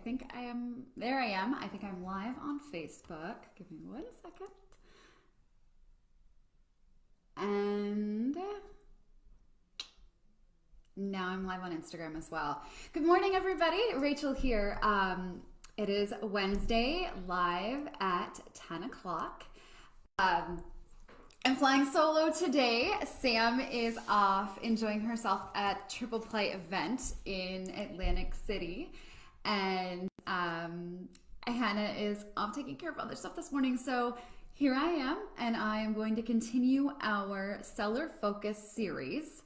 think I am. There I am. I think I'm live on Facebook. Give me 1 second. And now I'm live on Instagram as well. Good morning, everybody. Rachel here. It is Wednesday, live at 10 o'clock. I'm flying solo today. Sam is off enjoying herself at Triple Play event in Atlantic City. And Hannah is off taking care of other stuff this morning. So here I am, and I am going to continue our seller focus series.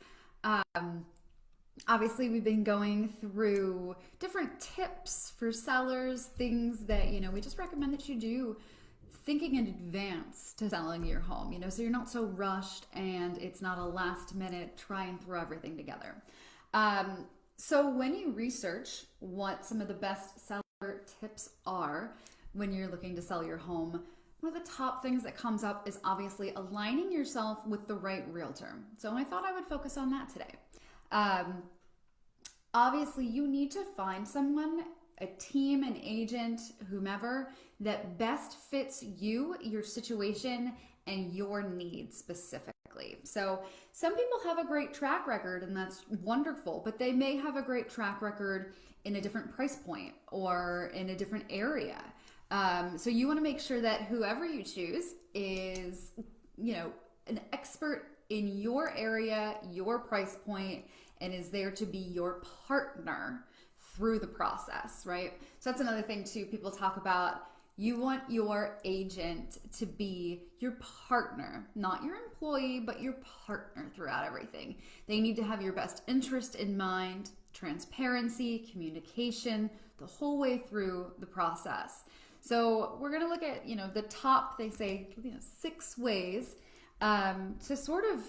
Obviously, we've been going through different tips for sellers, things that, we just recommend that you do thinking in advance to selling your home, so you're not so rushed and it's not a last minute try and throw everything together. So when you research what some of the best seller tips are when you're looking to sell your home, one of the top things that comes up is obviously aligning yourself with the right realtor. So I thought I would focus on that today. Obviously, you need to find someone, a team, an agent, whomever, that best fits you, your situation, and your needs specifically. So some people have a great track record, and that's wonderful, but they may have a great track record in a different price point or in a different area. So you want to make sure that whoever you choose is, an expert in your area, your price point, and is there to be your partner through the process, right? So that's another thing too. People talk about, you want your agent to be your partner, not your employee, but your partner throughout everything. They need to have your best interest in mind, transparency, communication, the whole way through the process. So we're gonna look at, the top, they say, 6 ways to sort of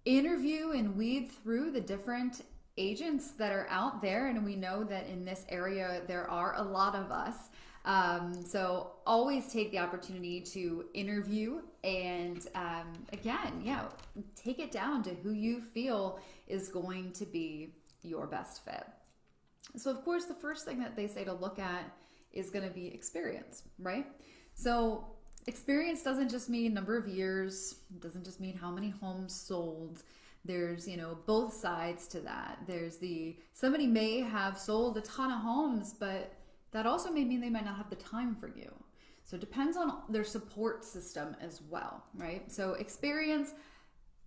interview and weed through the different agents that are out there. And we know that in this area, there are a lot of us. So always take the opportunity to interview and take it down to who you feel is going to be your best fit. So of course, the first thing that they say to look at is going to be experience, right? So experience doesn't just mean number of years, it doesn't just mean how many homes sold. There's, both sides to that. There's somebody may have sold a ton of homes, but that also may mean they might not have the time for you. So it depends on their support system as well, right? So experience,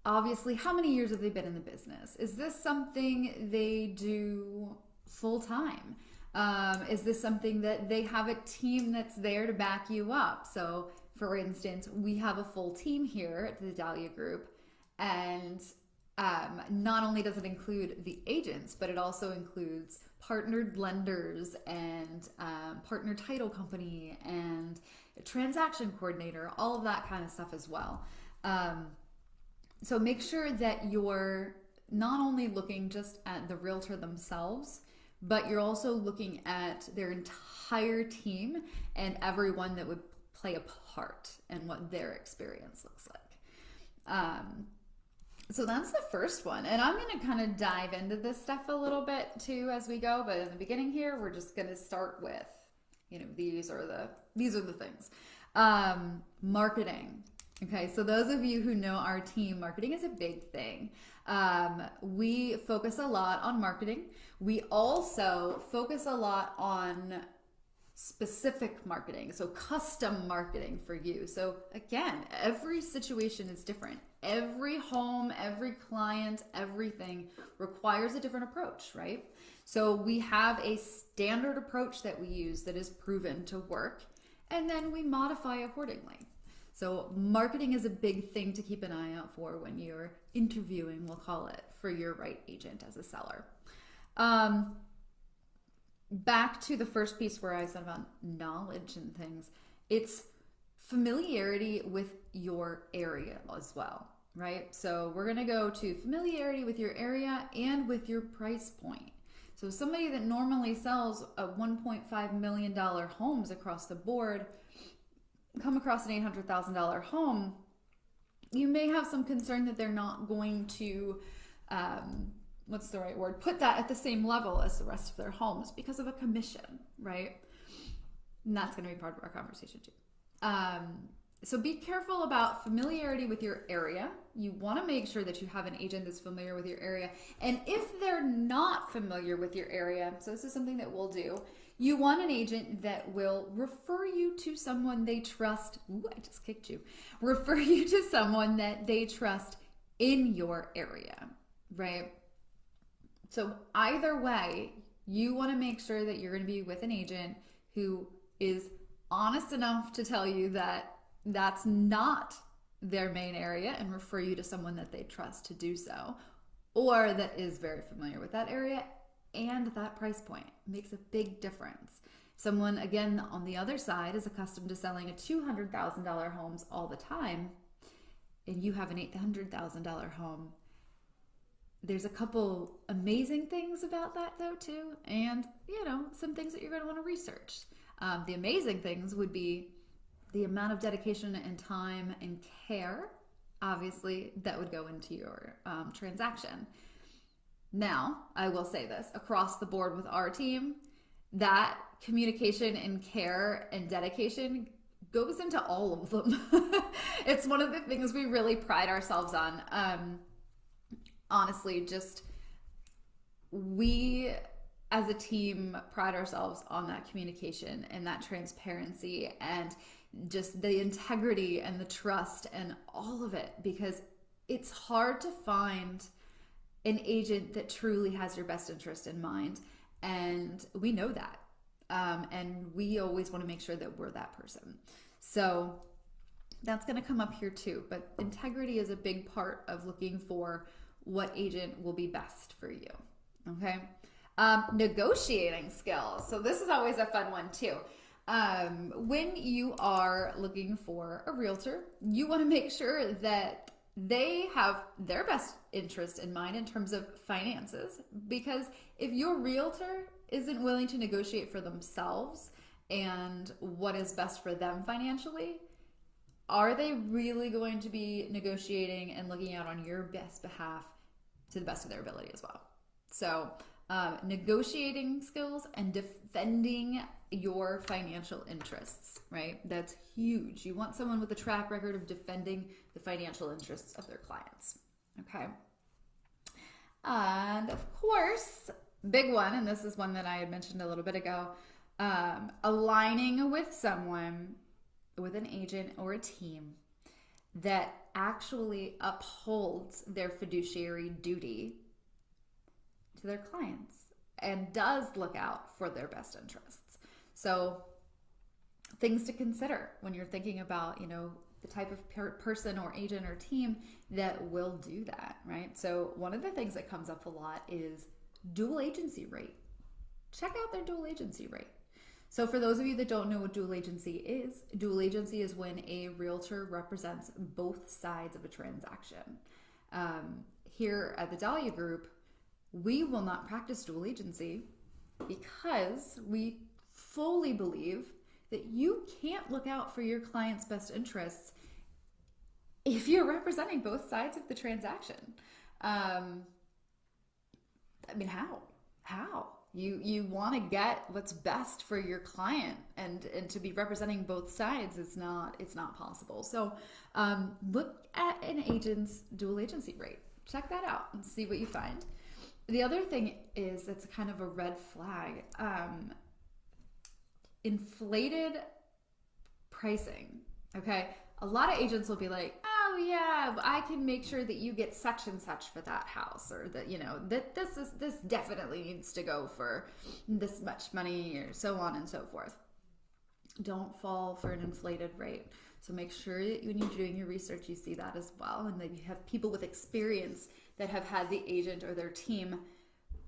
obviously, how many years have they been in the business? Is this something they do full time? Is this something that they have a team that's there to back you up? So for instance, we have a full team here at the Dahlia Group, and not only does it include the agents, but it also includes partnered lenders and partner title company and a transaction coordinator, all of that kind of stuff as well. So make sure that you're not only looking just at the realtor themselves, but you're also looking at their entire team and everyone that would play a part in what their experience looks like. So that's the first one. And I'm going to kind of dive into this stuff a little bit too as we go. But in the beginning here, we're just going to start with, these are the things. Marketing. Okay, so those of you who know our team, marketing is a big thing. We focus a lot on marketing. We also focus a lot on specific marketing, so custom marketing for you. So again, every situation is different. Every home, every client, everything requires a different approach, right? So we have a standard approach that we use that is proven to work, and then we modify accordingly. So marketing is a big thing to keep an eye out for when you're interviewing, we'll call it, for your right agent as a seller. Back to the first piece where I said about knowledge and things, it's familiarity with your area as well, right? So we're going to go to familiarity with your area and with your price point. So somebody that normally sells a $1.5 million homes across the board, come across an $800,000 home, you may have some concern that they're not going to what's the right word? Put that at the same level as the rest of their homes because of a commission, right? And that's going to be part of our conversation too. So be careful about familiarity with your area. You want to make sure that you have an agent that's familiar with your area. And if they're not familiar with your area, so this is something that we'll do, you want an agent that will refer you to someone they trust. Ooh, I just kicked you. Refer you to someone that they trust in your area, right? So either way, you want to make sure that you're going to be with an agent who is honest enough to tell you that that's not their main area and refer you to someone that they trust to do so, or that is very familiar with that area and that price point. It makes a big difference. Someone, again, on the other side is accustomed to selling a $200,000 homes all the time, and you have an $800,000 home. There's a couple amazing things about that though too, and some things that you're going to want to research. The amazing things would be the amount of dedication and time and care, obviously, that would go into your transaction. Now, I will say this, across the board with our team, that communication and care and dedication goes into all of them. It's one of the things we really pride ourselves on. Honestly, just we as a team pride ourselves on that communication and that transparency and just the integrity and the trust and all of it, because it's hard to find an agent that truly has your best interest in mind. And we know that. And we always want to make sure that we're that person. So that's going to come up here too. But integrity is a big part of looking for what agent will be best for you. Okay. Negotiating skills. So this is always a fun one too. When you are looking for a realtor, you want to make sure that they have their best interest in mind in terms of finances, because if your realtor isn't willing to negotiate for themselves and what is best for them financially, are they really going to be negotiating and looking out on your best behalf to the best of their ability as well? So negotiating skills and defending your financial interests, right? That's huge. You want someone with a track record of defending the financial interests of their clients, okay? And of course, big one, and this is one that I had mentioned a little bit ago, aligning with someone, with an agent or a team that actually upholds their fiduciary duty to their clients and does look out for their best interests. So things to consider when you're thinking about, the type of person or agent or team that will do that, right? So one of the things that comes up a lot is dual agency rate. Check out their dual agency rate. So for those of you that don't know what dual agency is when a realtor represents both sides of a transaction. Here at the Dahlia Group, we will not practice dual agency because we fully believe that you can't look out for your client's best interests if you're representing both sides of the transaction. How? How? You want to get what's best for your client, and to be representing both sides, it's not possible. So look at an agent's dual agency rate. Check that out and see what you find. The other thing is, it's kind of a red flag. Inflated pricing. Okay. A lot of agents will be like, oh yeah, I can make sure that you get such and such for that house, or that, that this definitely needs to go for this much money, or so on and so forth. Don't fall for an inflated rate. So make sure that when you're doing your research, you see that as well, and that you have people with experience that have had the agent or their team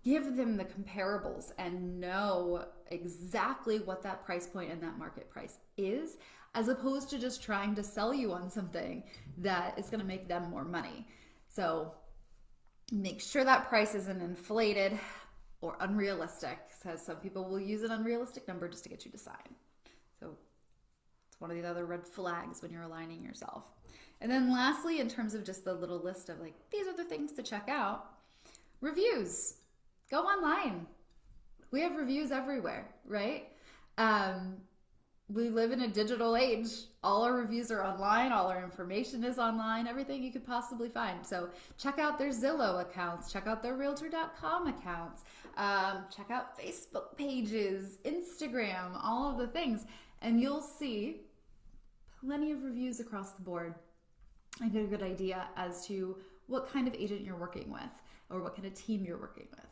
give them the comparables and know exactly what that price point and that market price is, as opposed to just trying to sell you on something that is going to make them more money. So make sure that price isn't inflated or unrealistic, because some people will use an unrealistic number just to get you to sign. So it's one of the other red flags when you're aligning yourself. And then lastly, in terms of just the little list of these are the things to check out, Reviews. Go online. We have reviews everywhere, right? We live in a digital age. All our reviews are online. All our information is online. Everything you could possibly find. So check out their Zillow accounts. Check out their Realtor.com accounts. Check out Facebook pages, Instagram, all of the things. And you'll see plenty of reviews across the board and get a good idea as to what kind of agent you're working with or what kind of team you're working with.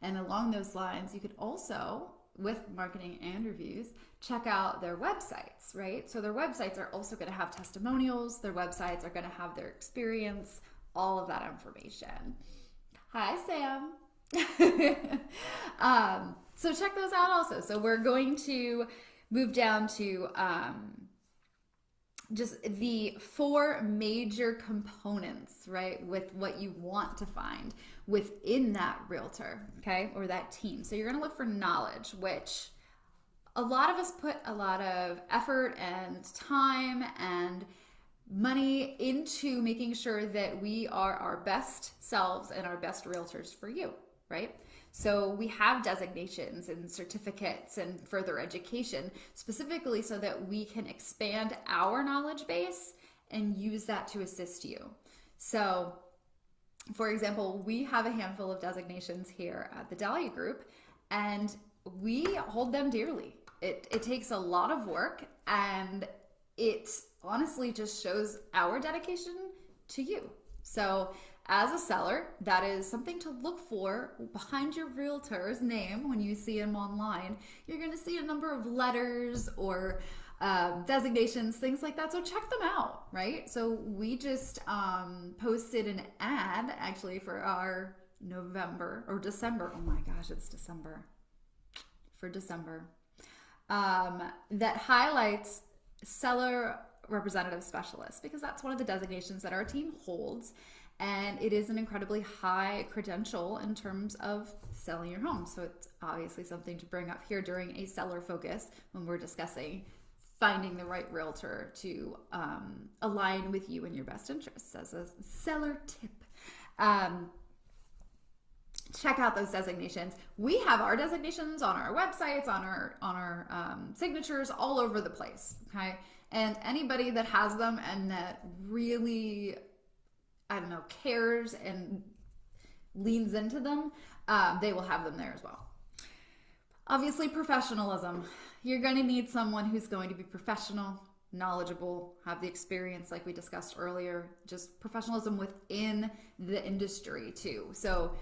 And along those lines, you could also, with marketing and reviews, check out their websites, right? So their websites are also going to have testimonials. Their websites are going to have their experience, all of that information. Hi, Sam. So check those out also. So we're going to move down to just the 4 major components, right, with what you want to find within that realtor, okay, or that team. So you're going to look for knowledge, which a lot of us put a lot of effort and time and money into making sure that we are our best selves and our best realtors for you, right? So we have designations and certificates and further education specifically so that we can expand our knowledge base and use that to assist you. So, for example, we have a handful of designations here at the Dahlia Group, and we hold them dearly. It takes a lot of work, and it honestly just shows our dedication to you. So as a seller, that is something to look for behind your realtor's name when you see him online. You're going to see a number of letters or designations, things like that. So check them out, right? So we just posted an ad actually for our November or December. Oh my gosh, it's December. For December. That highlights seller representative specialist, because that's one of the designations that our team holds. And it is an incredibly high credential in terms of selling your home. So it's obviously something to bring up here during a seller focus when we're discussing finding the right realtor to align with you and your best interests as a seller tip. Check out those designations. We have our designations on our websites, on our signatures, all over the place. Okay, and anybody that has them and that really, cares and leans into them, they will have them there as well. Obviously, professionalism. You're going to need someone who's going to be professional, knowledgeable, have the experience like we discussed earlier, just professionalism within the industry too. So,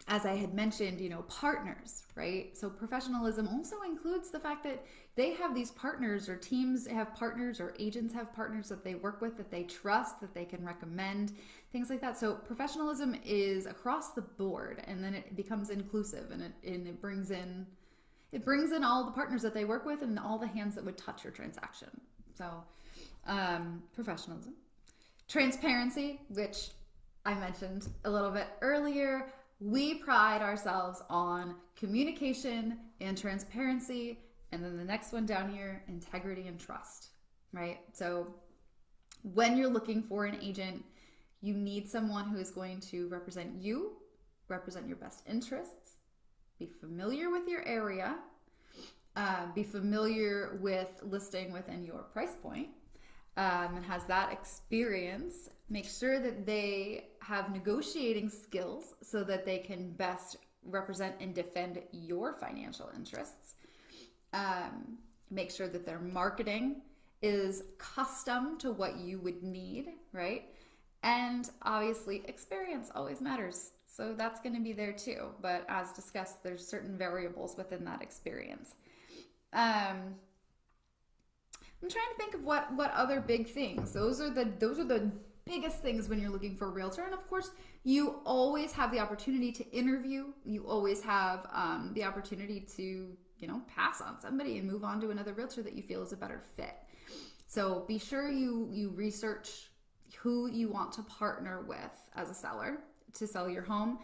as I had mentioned, partners, right? So professionalism also includes the fact that they have these partners, or teams have partners, or agents have partners that they work with, that they trust, that they can recommend, things like that. So professionalism is across the board, and then it becomes inclusive, and it brings in all the partners that they work with and all the hands that would touch your transaction. So professionalism. Transparency, which I mentioned a little bit earlier. We pride ourselves on communication and transparency. And then the next one down here, integrity and trust, right? So when you're looking for an agent, you need someone who is going to represent you, represent your best interests, be familiar with your area, be familiar with listing within your price point, and has that experience. Make sure that they have negotiating skills so that they can best represent and defend your financial interests. Make sure that their marketing is custom to what you would need, right? And obviously, experience always matters. So that's going to be there too. But as discussed, there's certain variables within that experience. I'm trying to think of what other big things. Those are the biggest things when you're looking for a realtor. And of course, you always have the opportunity to interview. You always have the opportunity to, pass on somebody and move on to another realtor that you feel is a better fit. So be sure you research who you want to partner with as a seller to sell your home.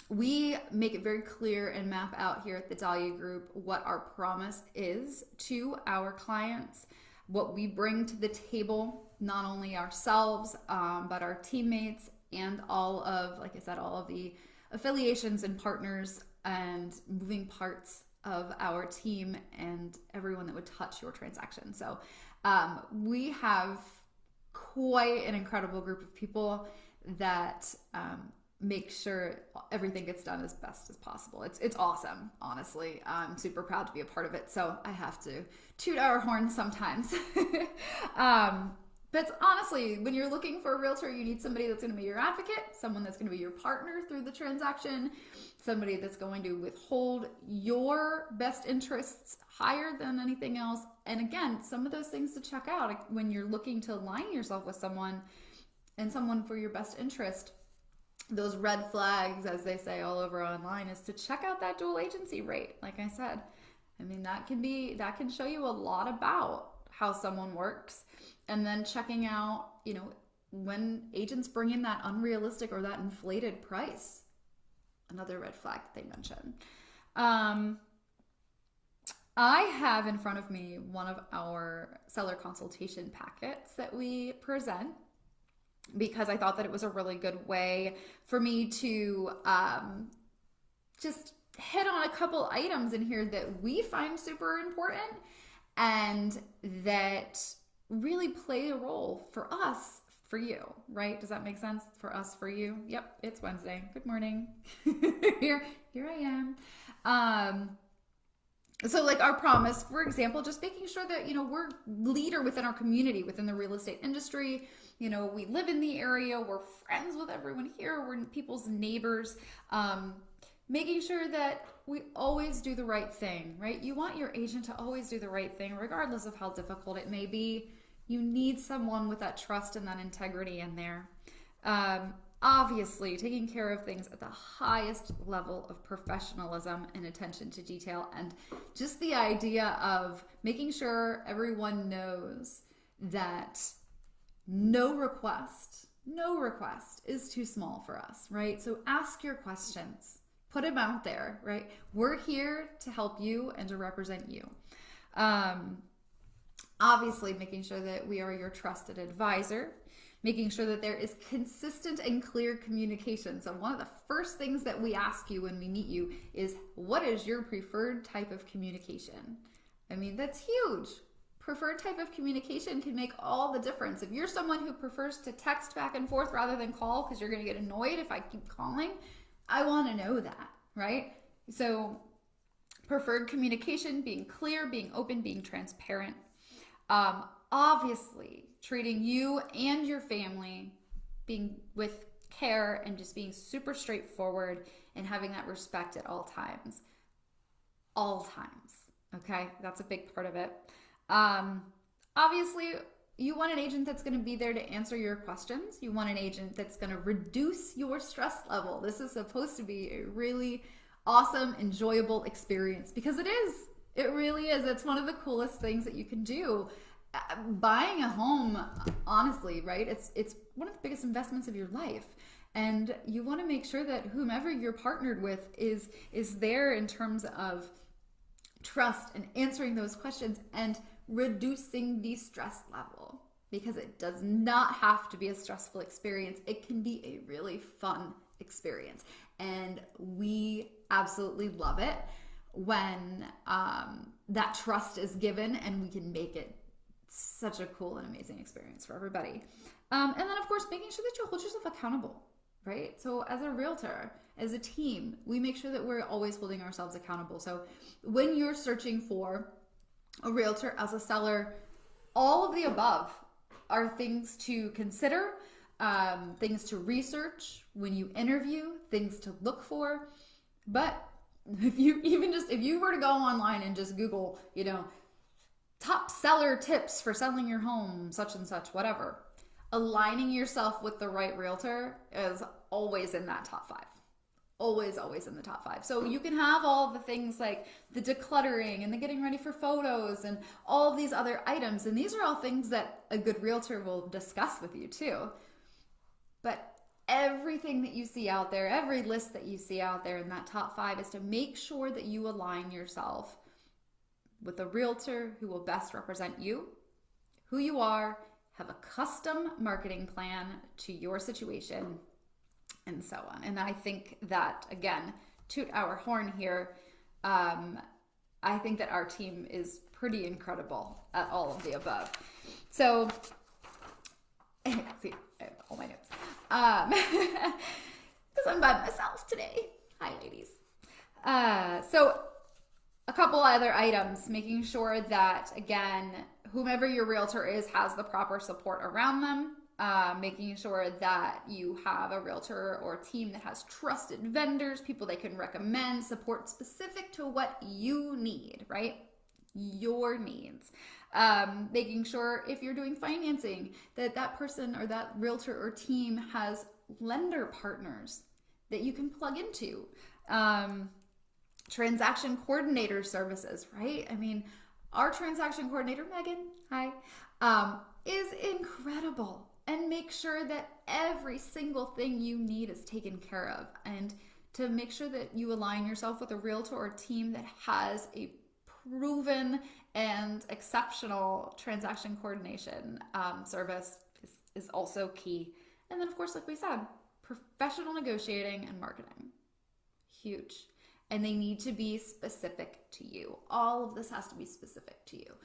We make it very clear and map out here at the Dahlia Group what our promise is to our clients, what we bring to the table, not only ourselves, but our teammates and all of, like I said, all of the affiliations and partners and moving parts of our team and everyone that would touch your transaction. So we have quite an incredible group of people that make sure everything gets done as best as possible. It's awesome, honestly. I'm super proud to be a part of it. So I have to toot our horns sometimes. But honestly, when you're looking for a realtor, you need somebody that's going to be your advocate, someone that's going to be your partner through the transaction, somebody that's going to withhold your best interests higher than anything else. And again, some of those things to check out when you're looking to align yourself with someone and someone for your best interest. Those red flags, as they say all over online, is to check out that dual agency rate. Like I said, I mean, that can show you a lot about how someone works. And then checking out, when agents bring in that unrealistic or that inflated price, another red flag that they mention. I have in front of me one of our seller consultation packets that we present, because I thought that it was a really good way for me to just hit on a couple items in here that we find super important and that really play a role for us, for you, right? Does that make sense? For us, for you? Yep, it's Wednesday. Good morning. Here I am. So like our promise, for example, just making sure that, we're leader within our community, within the real estate industry. We live in the area, we're friends with everyone here, we're people's neighbors. Making sure that we always do the right thing, right? You want your agent to always do the right thing, regardless of how difficult it may be. You need someone with that trust and that integrity in there. Obviously, taking care of things at the highest level of professionalism and attention to detail, and just the idea of making sure everyone knows that no request is too small for us, right? So ask your questions, put them out there, right? We're here to help you and to represent you. Obviously, making sure that we are your trusted advisor, making sure that there is consistent and clear communication. So one of the first things that we ask you when we meet you is, what is your preferred type of communication? I mean, that's huge. Preferred type of communication can make all the difference. If you're someone who prefers to text back and forth rather than call because you're going to get annoyed if I keep calling, I want to know that, right? So preferred communication, being clear, being open, being transparent. Obviously, treating you and your family being with care and just being super straightforward and having that respect at all times. All times. Okay, that's a big part of it. Obviously, you want an agent that's going to be there to answer your questions. You want an agent that's going to reduce your stress level. This is supposed to be a really awesome, enjoyable experience, because it is. It really is. It's one of the coolest things that you can do. Buying a home, honestly, right? It's one of the biggest investments of your life. And you want to make sure that whomever you're partnered with is there in terms of trust and answering those questions and reducing the stress level, because it does not have to be a stressful experience. It can be a really fun experience. And we absolutely love it when that trust is given and we can make it such a cool and amazing experience for everybody. And then, of course, making sure that you hold yourself accountable, right? So as a realtor, as a team, we make sure that we're always holding ourselves accountable. So when you're searching for a realtor as a seller, all of the above are things to consider, things to research when you interview, things to look for. But if you were to go online and just Google, top seller tips for selling your home, such and such, whatever, aligning yourself with the right realtor is always in that top 5. Always in the top 5. So you can have all the things like the decluttering and the getting ready for photos and all of these other items. And these are all things that a good realtor will discuss with you too. But everything that you see out there, every list that you see out there in that top 5 is to make sure that you align yourself with a realtor who will best represent you, who you are, have a custom marketing plan to your situation, and so on. And I think that, again, toot our horn here, I think that our team is pretty incredible at all of the above. So, see, I have all my notes. Because I'm by myself today. Hi, ladies. So, a couple other items, making sure that, again, whomever your realtor is has the proper support around them. Making sure that you have a realtor or team that has trusted vendors, people they can recommend, support specific to what you need, right? Your needs. Making sure if you're doing financing that that person or that realtor or team has lender partners that you can plug into. Transaction coordinator services, right? I mean, our transaction coordinator, Megan, hi, is incredible. And make sure that every single thing you need is taken care of. And to make sure that you align yourself with a realtor or team that has a proven and exceptional transaction coordination service is also key. And then, of course, like we said, professional negotiating and marketing. Huge. And they need to be specific to you. All of this has to be specific to you.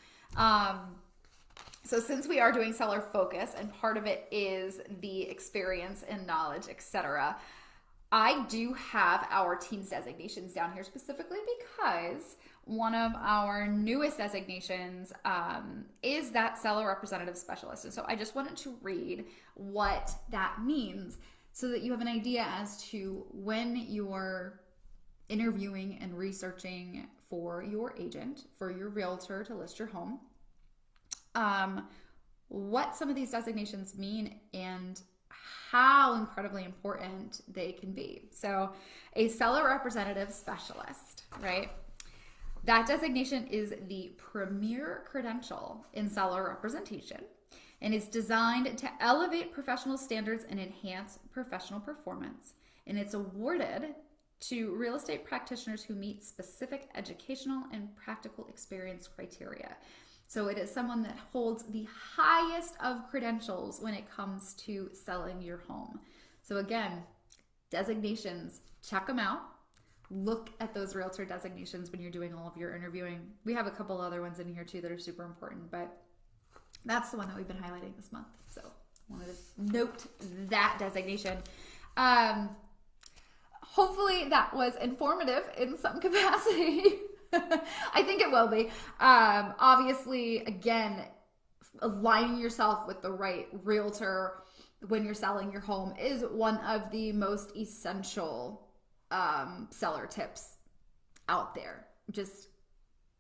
So since we are doing seller focus and part of it is the experience and knowledge, etc., I do have our team's designations down here specifically because one of our newest designations is that seller representative specialist. And so I just wanted to read what that means so that you have an idea as to when you're interviewing and researching for your agent, for your realtor to list your home, what some of these designations mean and how incredibly important they can be. So a seller representative specialist, right? That designation is the premier credential in seller representation and is designed to elevate professional standards and enhance professional performance. And it's awarded to real estate practitioners who meet specific educational and practical experience criteria. So it is someone that holds the highest of credentials when it comes to selling your home. So again, designations, check them out. Look at those realtor designations when you're doing all of your interviewing. We have a couple other ones in here too that are super important, but that's the one that we've been highlighting this month. So I wanted to note that designation. Hopefully that was informative in some capacity. I think it will be. Obviously, again, aligning yourself with the right realtor when you're selling your home is one of the most essential seller tips out there. Just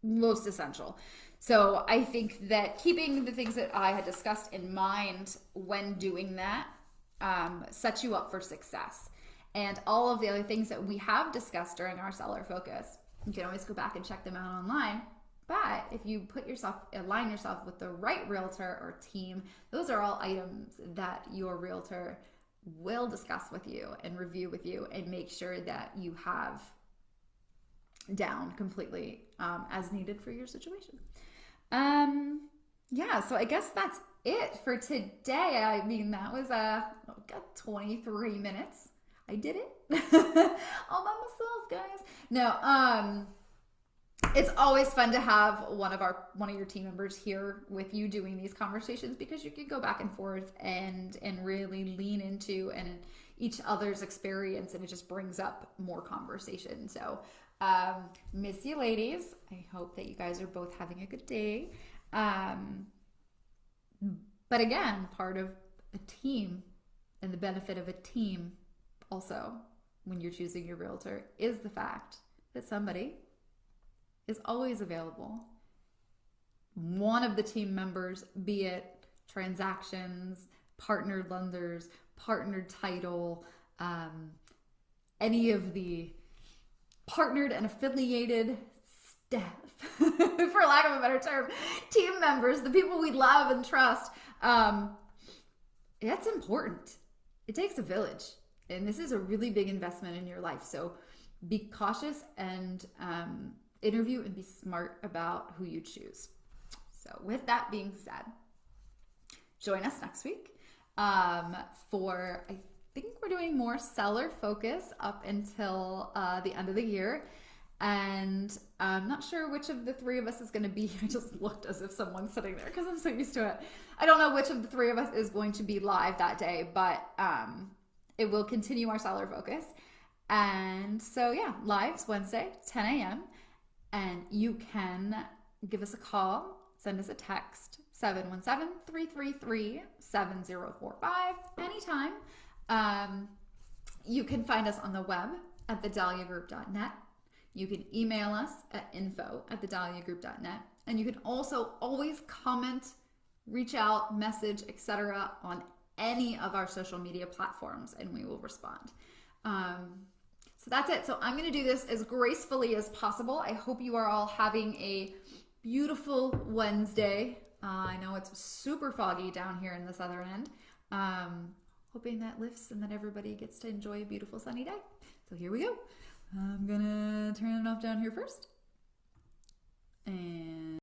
most essential. So I think that keeping the things that I had discussed in mind when doing that sets you up for success. And all of the other things that we have discussed during our seller focus, you can always go back and check them out online. But if you align yourself with the right realtor or team, those are all items that your realtor will discuss with you and review with you and make sure that you have down completely as needed for your situation. Yeah, so I guess that's it for today. I mean, that was got 23 minutes. I did it all by myself, guys. No, it's always fun to have one of your team members here with you doing these conversations because you can go back and forth and really lean into and each other's experience, and it just brings up more conversation. So, miss you, ladies. I hope that you guys are both having a good day. But again, part of a team and the benefit of a team also when you're choosing your realtor is the fact that somebody is always available. One of the team members, be it transactions, partnered lenders, partnered title, any of the partnered and affiliated staff, for lack of a better term, team members, the people we love and trust, that's important. It takes a village. And this is a really big investment in your life. So be cautious and interview and be smart about who you choose. So with that being said, join us next week for, I think we're doing more seller focus up until the end of the year. And I'm not sure which of the three of us is going to be. I just looked as if someone's sitting there because I'm so used to it. I don't know which of the three of us is going to be live that day, but it will continue our seller focus. And so, yeah, lives Wednesday, 10 a.m. And you can give us a call, send us a text, 717-333-7045 anytime. You can find us on the web at thedahliagroup.net. You can email us at info@thedahliagroup.net. And you can also always comment, reach out, message, etc. on any of our social media platforms, and we will respond. So that's it. So I'm going to do this as gracefully as possible. I hope you are all having a beautiful Wednesday. I know it's super foggy down here in the southern end. Hoping that lifts and that everybody gets to enjoy a beautiful sunny day. So here we go. I'm gonna turn it off down here first.